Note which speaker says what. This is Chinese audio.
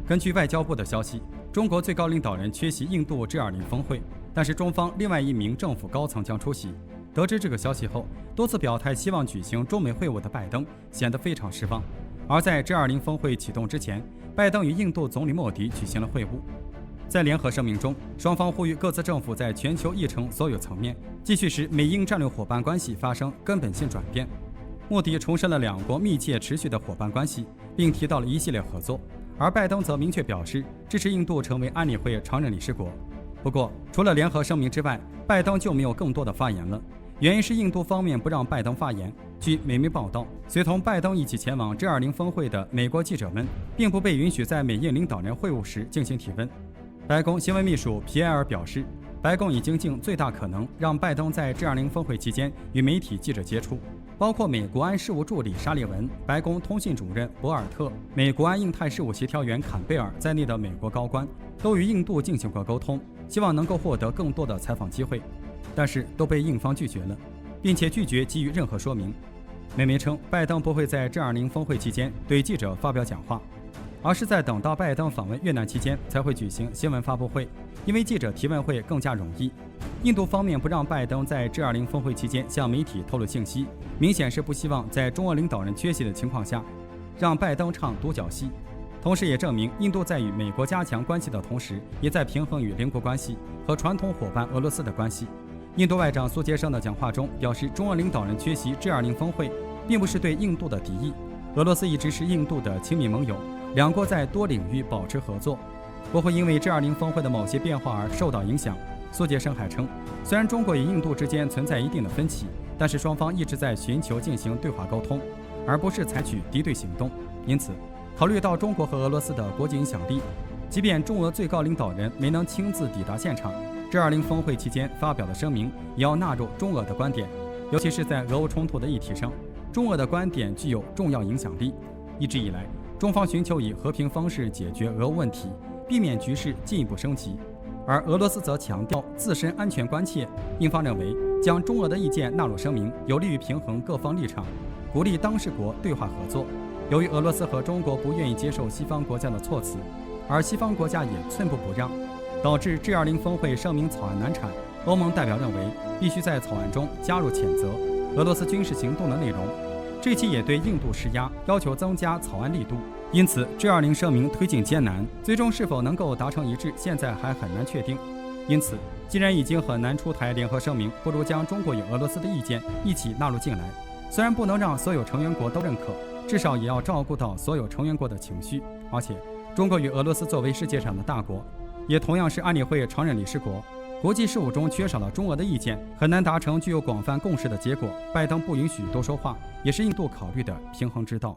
Speaker 1: 根据外交部的消息，中国最高领导人缺席印度 G20 峰会，但是中方另外一名政府高层将出席。得知这个消息后，多次表态希望举行中美会晤的拜登显得非常失望。而在 G20 峰会启动之前，拜登与印度总理莫迪举行了会晤。在联合声明中，双方呼吁各自政府在全球议程所有层面继续使美英战略伙伴关系发生根本性转变。莫迪重申了两国密切持续的伙伴关系，并提到了一系列合作，而拜登则明确表示支持印度成为安理会常任理事国。不过，除了联合声明之外，拜登就没有更多的发言了。原因是印度方面不让拜登发言。据美媒报道，随同拜登一起前往 G20 峰会的美国记者们，并不被允许在美印领导人会晤时进行提问。白宫新闻秘书皮埃尔表示，白宫已经尽最大可能让拜登在 G20 峰会期间与媒体记者接触，包括美国安事务助理沙利文、白宫通信主任博尔特、美国安印太事务协调员坎贝尔在内的美国高官都与印度进行过沟通，希望能够获得更多的采访机会，但是都被印方拒绝了，并且拒绝给予任何说明。美媒称，拜登不会在 G20 峰会期间对记者发表讲话，而是在等到拜登访问越南期间才会举行新闻发布会，因为记者提问会更加容易。印度方面不让拜登在 G20 峰会期间向媒体透露信息，明显是不希望在中俄领导人缺席的情况下让拜登唱独角戏，同时也证明印度在与美国加强关系的同时，也在平衡与邻国关系和传统伙伴俄罗斯的关系。印度外长苏杰生的讲话中表示，中俄领导人缺席 G20 峰会并不是对印度的敌意，俄罗斯一直是印度的亲密盟友，两国在多领域保持合作，不会因为 G20 峰会的某些变化而受到影响。苏杰生还称，虽然中国与印度之间存在一定的分歧，但是双方一直在寻求进行对话沟通，而不是采取敌对行动。因此，考虑到中国和俄罗斯的国际影响力，即便中俄最高领导人没能亲自抵达现场，G20 峰会期间发表的声明也要纳入中俄的观点，尤其是在俄乌冲突的议题上，中俄的观点具有重要影响力。一直以来，中方寻求以和平方式解决俄乌问题，避免局势进一步升级，而俄罗斯则强调自身安全关切。印方认为，将中俄的意见纳入声明，有利于平衡各方立场，鼓励当事国对话合作。由于俄罗斯和中国不愿意接受西方国家的措辞，而西方国家也寸步不让，导致 G20 峰会声明草案难产。欧盟代表认为，必须在草案中加入谴责俄罗斯军事行动的内容，这期也对印度施压，要求增加草案力度。因此 G20 声明推进艰难，最终是否能够达成一致，现在还很难确定。因此，既然已经很难出台联合声明，不如将中国与俄罗斯的意见一起纳入进来。虽然不能让所有成员国都认可，至少也要照顾到所有成员国的情绪。而且，中国与俄罗斯作为世界上的大国，也同样是安理会常任理事国，国际事务中缺少了中俄的意见，很难达成具有广泛共识的结果。拜登不允许多说话，也是印度考虑的平衡之道。